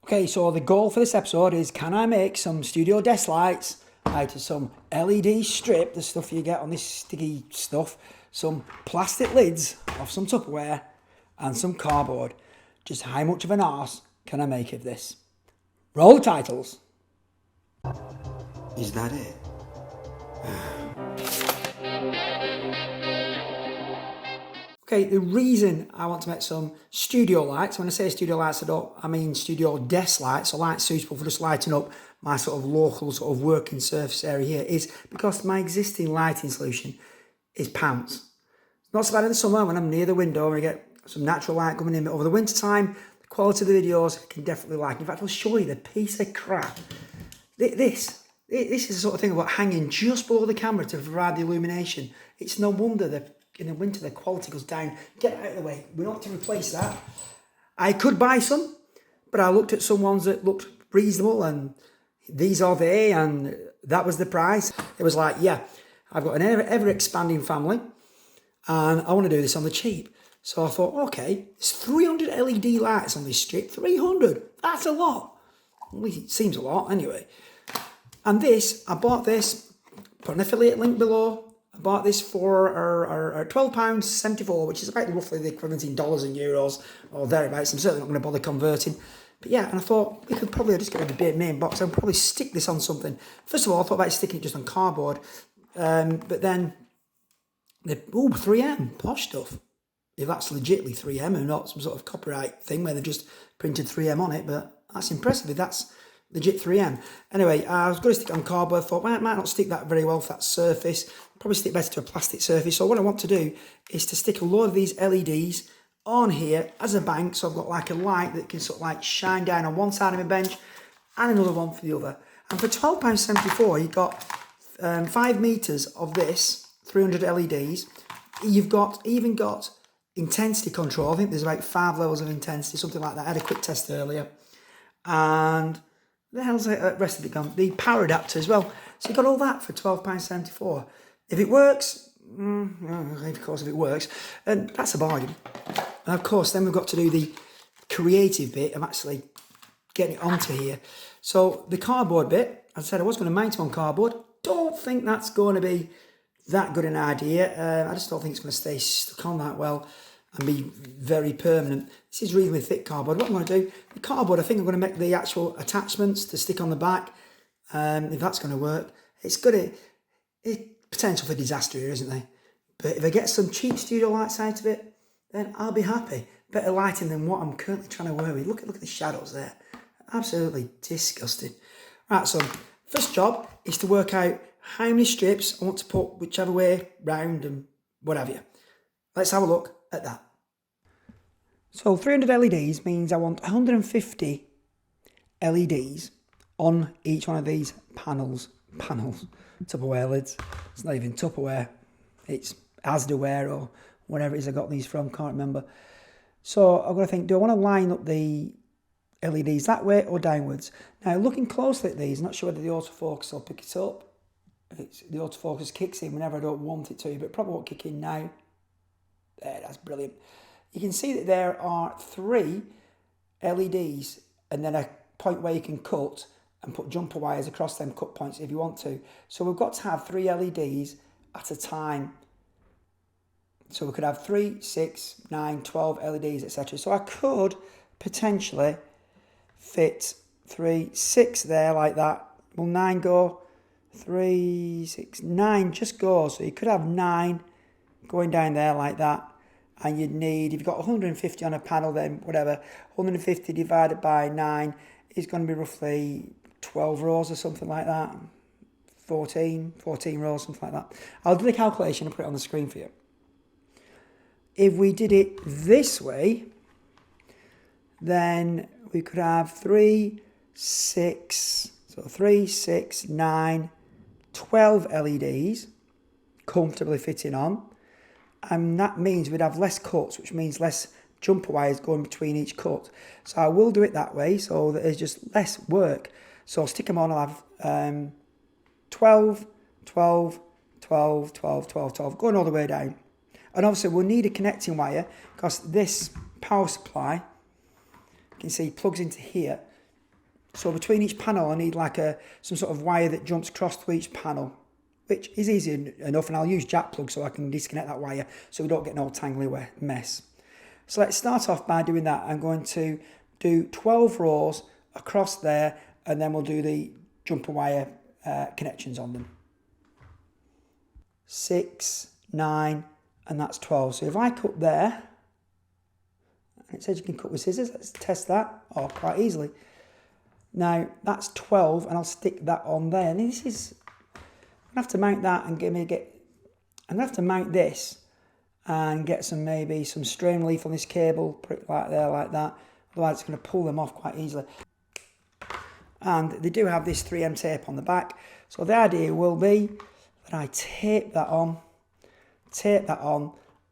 Okay, so the goal for this episode is, can I make some studio desk lights out of some LED strip, the stuff you get on this sticky stuff, some plastic lids of some Tupperware and some cardboard. Just how much of an arse can I make of this? Roll the titles. Is that it? Okay, the reason I want to make some studio lights, when I say studio lights, I mean studio desk lights, so lights suitable for just lighting up my sort of local sort of working surface area here, is because my existing lighting solution is pants. Not so bad in the summer when I'm near the window and I get some natural light coming in, but over the winter time, the quality of the videos I can definitely like. In fact, I'll show you the piece of crap. This is the sort of thing about hanging just below the camera to provide the illumination. It's no wonder that in the winter the quality goes down. Get out of the way. We don't have to replace that. I could buy some, but I looked at some ones that looked reasonable, and these are they, and that was the price. It was like, yeah, I've got an ever expanding family, and I want to do this on the cheap. So I thought, okay, there's 300 LED lights on this strip. 300. That's a lot. At least it seems a lot anyway. And this, I bought this, put an affiliate link below. I bought this for £12.74, which is about roughly the equivalent in dollars and euros or thereabouts. I'm certainly not going to bother converting. But yeah, and I thought we could probably just get rid of the main box and probably stick this on something. First of all, I thought about sticking it just on cardboard. But then, 3M, posh stuff. If that's legitimately 3M and not some sort of copyright thing where they've just printed 3M on it, but that's impressive if that's legit 3M. Anyway, I was going to stick it on cardboard. I thought, well, it might not stick that very well for that surface. Probably stick better to a plastic surface. So what I want to do is to stick a load of these LEDs on here as a bank. So I've got like a light that can sort of like shine down on one side of my bench and another one for the other. And for £12.74, you've got 5 meters of this, 300 LEDs. You've even got intensity control. I think there's about 5 levels of intensity, something like that. I had a quick test earlier. And the hell's the rest of it gone? The power adapter as well. So you've got all that for £12.74. If it works, of course, if it works, and that's a bargain. And of course, then we've got to do the creative bit of actually getting it onto here. So the cardboard bit, as I said, I was going to mount it on cardboard. Don't think that's going to be that good an idea. I just don't think it's going to stay stuck on that well and be very permanent. This is reasonably thick cardboard. What I'm going to do, the cardboard, I think I'm going to make the actual attachments to stick on the back. If that's going to work, it's potential for disaster here, isn't there? But if I get some cheap studio lights out of it, then I'll be happy. Better lighting than what I'm currently trying to work with. Look at the shadows there. Absolutely disgusting. Right, so first job is to work out how many strips I want to put whichever way round and what have you. Let's have a look at that. So 300 LEDs means I want 150 LEDs on each one of these panels. Tupperware lids. It's not even Tupperware. It's Asdaware or whatever it is I got these from. Can't remember. So I've got to think, do I want to line up the LEDs that way or downwards? Now, looking closely at these, not sure whether the autofocus will pick it up. The autofocus kicks in whenever I don't want it to, but it probably won't kick in now. There, that's brilliant. You can see that there are 3 LEDs and then a point where you can cut and put jumper wires across them cut points if you want to. So we've got to have 3 LEDs at a time. So we could have 3, 6, 9, 12 LEDs, etc. So I could potentially fit 3, 6 there like that. Will 9 go? 3, 6, 9 just go. So you could have 9 going down there like that. And you'd need, if you've got 150 on a panel, then whatever, 150 divided by 9 is going to be roughly 12 rows or something like that. 14 rows, something like that. I'll do the calculation and put it on the screen for you. If we did it this way, then we could have 3, 6, 9, 12 LEDs comfortably fitting on. And that means we'd have less cuts, which means less jumper wires going between each cut. So I will do it that way, so that there's just less work. So I'll stick them on, I'll have 12, 12, 12, 12, 12, 12, going all the way down. And obviously we'll need a connecting wire because this power supply, you can see, plugs into here. So between each panel, I need like some sort of wire that jumps across to each panel, which is easy enough. And I'll use jack plug so I can disconnect that wire so we don't get an old tangly mess. So let's start off by doing that. I'm going to do 12 rows across there, and then we'll do the jumper wire connections on them. 6, 9, and that's 12. So if I cut there, it says you can cut with scissors. Let's test that. Oh, quite easily. Now that's 12, and I'll stick that on there. And this is, I'm gonna have to mount that and I'm gonna have to mount this and get maybe some strain relief on this cable, put it right there like that. Otherwise, it's going to pull them off quite easily. And they do have this 3M tape on the back. So the idea will be that I tape that on,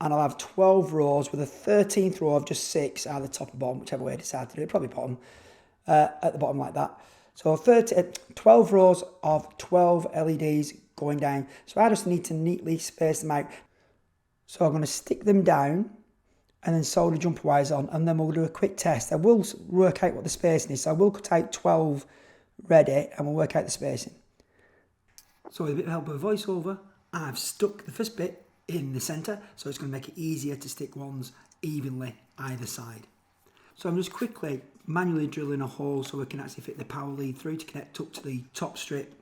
and I'll have 12 rows with a 13th row of just 6 either top or bottom, whichever way I decide to do it, probably bottom, at the bottom like that. So 12 rows of 12 LEDs going down. So I just need to neatly space them out. So I'm going to stick them down and then solder jumper wires on, and then we'll do a quick test. I will work out what the spacing is. So I will cut out 12 ready and we'll work out the spacing. So with a bit of help of a voiceover, I've stuck the first bit in the centre, so it's going to make it easier to stick ones evenly either side. So I'm just quickly manually drilling a hole so we can actually fit the power lead through to connect up to the top strip.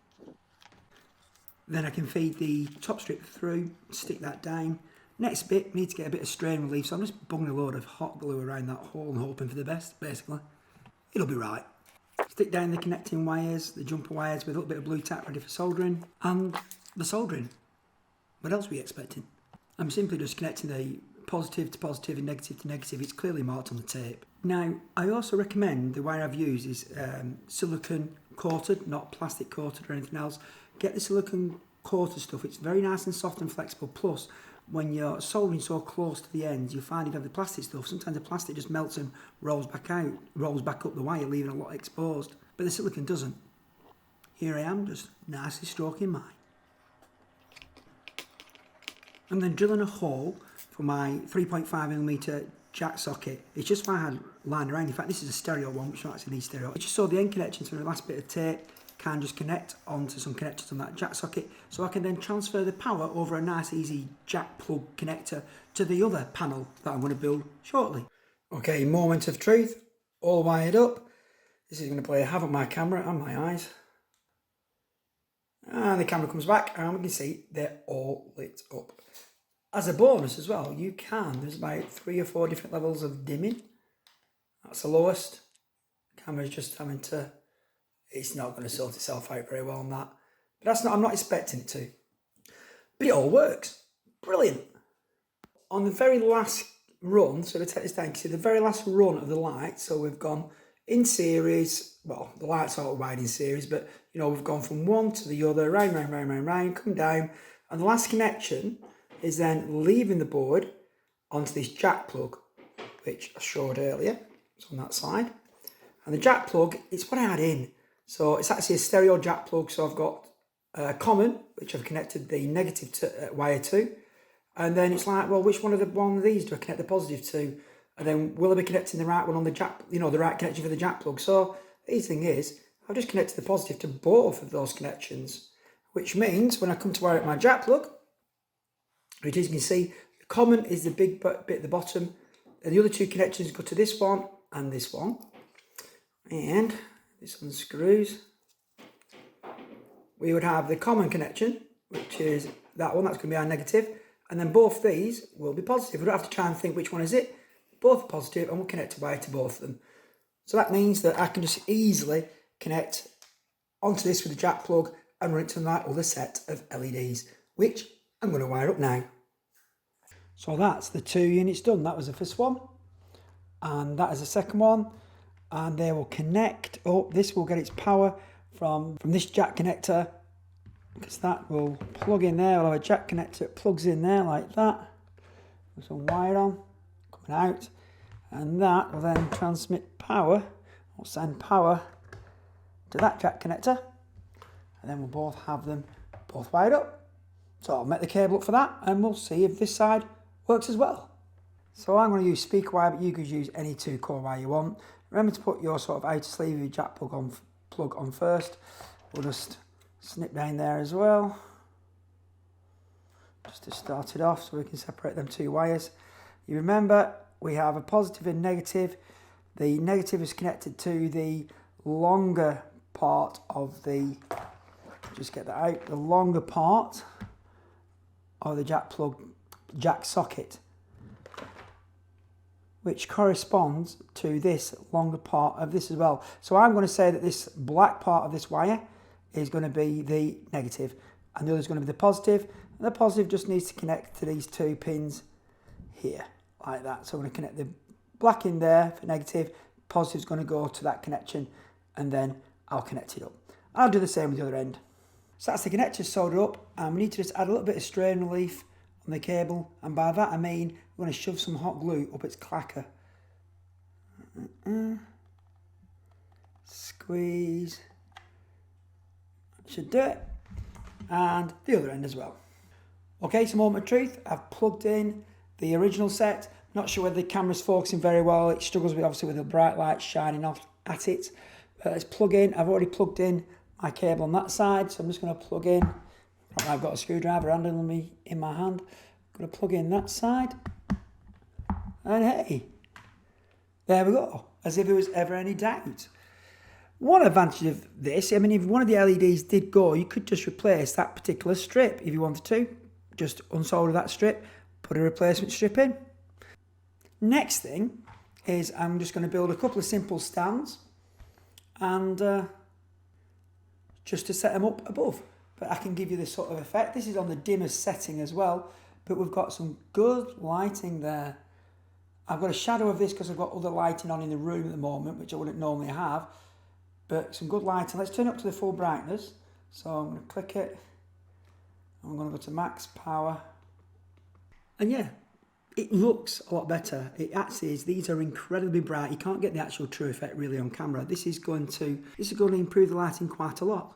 Then I can feed the top strip through, stick that down. Next bit, we need to get a bit of strain relief, so I'm just bunging a load of hot glue around that hole and hoping for the best, basically. It'll be right. Stick down the connecting wires, the jumper wires with a little bit of blue tack ready for soldering, and the soldering. What else are we expecting? I'm simply just connecting the positive to positive and negative to negative. It's clearly marked on the tape. Now, I also recommend the wire I've used is silicone coated, not plastic coated or anything else. Get the silicone coated stuff. It's very nice and soft and flexible. Plus, when you're soldering so close to the ends, you'll find if you have the plastic stuff, sometimes the plastic just melts and rolls back up the wire, leaving a lot exposed. But the silicone doesn't. Here I am, just nicely stroking mine. And then drilling a hole for my 3.5mm jack socket. It's just what I had lying around. In fact, this is a stereo one, which actually needs stereo. It's just so the end connections from the last bit of tape can just connect onto some connectors on that jack socket, so I can then transfer the power over a nice easy jack plug connector to the other panel that I'm going to build shortly. Okay, moment of truth, all wired up. This is going to play havoc on my camera and my eyes. And the camera comes back and we can see they're all lit up. As a bonus as well, there's about 3 or 4 different levels of dimming. That's the lowest. The camera's just having to, it's not going to sort itself out very well on that. But I'm not expecting it to. But it all works. Brilliant. On the very last run, so to take this down, you can see the very last run of the light, so we've gone in series, well, the light's all wired in series, but we've gone from one to the other, round, come down, and the last connection is then leaving the board onto this jack plug, which I showed earlier. It's on that side. And the jack plug, it's what I had in. So it's actually a stereo jack plug. So I've got a common, which I've connected the negative wire to. And then it's like, well, which one of these do I connect the positive to? And then will I be connecting the right one on the jack, the right connection for the jack plug? So the easy thing is, I've just connected the positive to both of those connections, which means when I come to wire up my jack plug, which as you can see, the common is the big bit at the bottom, and the other 2 connections go to this one and this one. And this unscrews. We would have the common connection, which is that one, that's going to be our negative, and then both these will be positive. We don't have to try and think which one is it. Both are positive, and we'll connect a wire to both of them. So that means that I can just easily connect onto this with the jack plug and run it to that other set of LEDs, which I'm going to wire up now. So that's the 2 units done. That was the first one, and that is the second one, and they will connect up. This will get its power from this jack connector, because that will plug in there. We'll have a jack connector that plugs in there like that. There's some wire on, coming out, and that will then transmit power, or send power to that jack connector, and then we'll both have them both wired up. So I'll make the cable up for that, and we'll see if this side works as well. So I'm going to use speaker wire, but you could use any 2-core wire you want. Remember to put your sort of outer sleeve of your jack plug on first. We'll just snip down there as well, just to start it off so we can separate them two wires. You remember we have a positive and negative. The negative is connected to the longer part of the, just get that out, the longer part of the jack socket, which corresponds to this longer part of this as well. So I'm going to say that this black part of this wire is going to be the negative, and the other is going to be the positive. And the positive just needs to connect to these two pins here, like that. So I'm going to connect the black in there for negative, positive is going to go to that connection, and then I'll connect it up. I'll do the same with the other end. So that's the connector soldered up, and we need to just add a little bit of strain relief on the cable, and by that I mean we're going to shove some hot glue up its clacker. Squeeze. Should do it. And the other end as well. Okay, so moment of truth. I've plugged in the original set. Not sure whether the camera's focusing very well. It struggles with, obviously, with the bright light shining off at it. But let's plug in. I've already plugged in my cable on that side, so I'm just going to plug in. I've got a screwdriver handle in my hand. I'm going to plug in that side. And hey, there we go. As if there was ever any doubt. One advantage of this, I mean, if one of the LEDs did go, you could just replace that particular strip if you wanted to. Just unsolder that strip, put a replacement strip in. Next thing is I'm just going to build a couple of simple stands and just to set them up above. But I can give you this sort of effect. This is on the dimmest setting as well, but we've got some good lighting there. I've got a shadow of this because I've got other lighting on in the room at the moment, which I wouldn't normally have. But some good lighting. Let's turn it up to the full brightness. So I'm going to click it. I'm going to go to max power. And yeah, it looks a lot better. It actually is. These are incredibly bright. You can't get the actual true effect really on camera. This is going to improve the lighting quite a lot.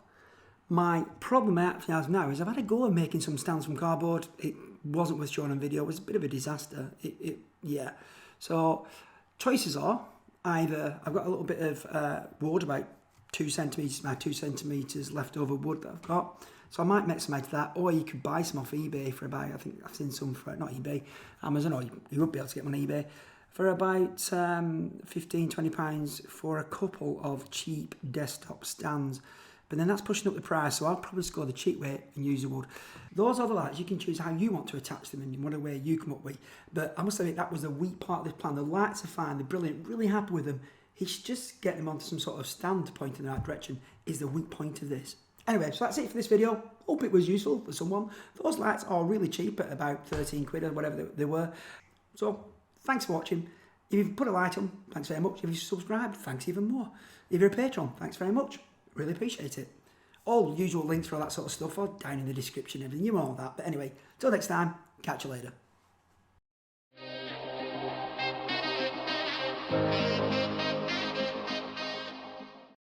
My problem I actually have now is I've had a go at making some stands from cardboard. It wasn't worth showing on video. It was a bit of a disaster. Yeah. So choices are either I've got a little bit of wood, about 2 centimetres, about 2 centimetres leftover wood that I've got. So I might make some out of that, or you could buy some off eBay for about, I think I've seen some for, not eBay, Amazon, or you would be able to get them on eBay, for about £15-20 for a couple of cheap desktop stands. But then that's pushing up the price, so I'll probably just go the cheap way and use the wood. Those are the lights. You can choose how you want to attach them in whatever way you come up with. But I must admit, that was the weak part of this plan. The lights are fine, they're brilliant, really happy with them. It's just getting them onto some sort of stand to point in the right direction is the weak point of this. Anyway, so that's it for this video. Hope it was useful for someone. Those lights are really cheap at about 13 quid or whatever they were. So, thanks for watching. If you've put a like on, thanks very much. If you've subscribed, thanks even more. If you're a patron, thanks very much. Really appreciate it. All usual links for all that sort of stuff are down in the description and everything. You know all that. But anyway, till next time, catch you later.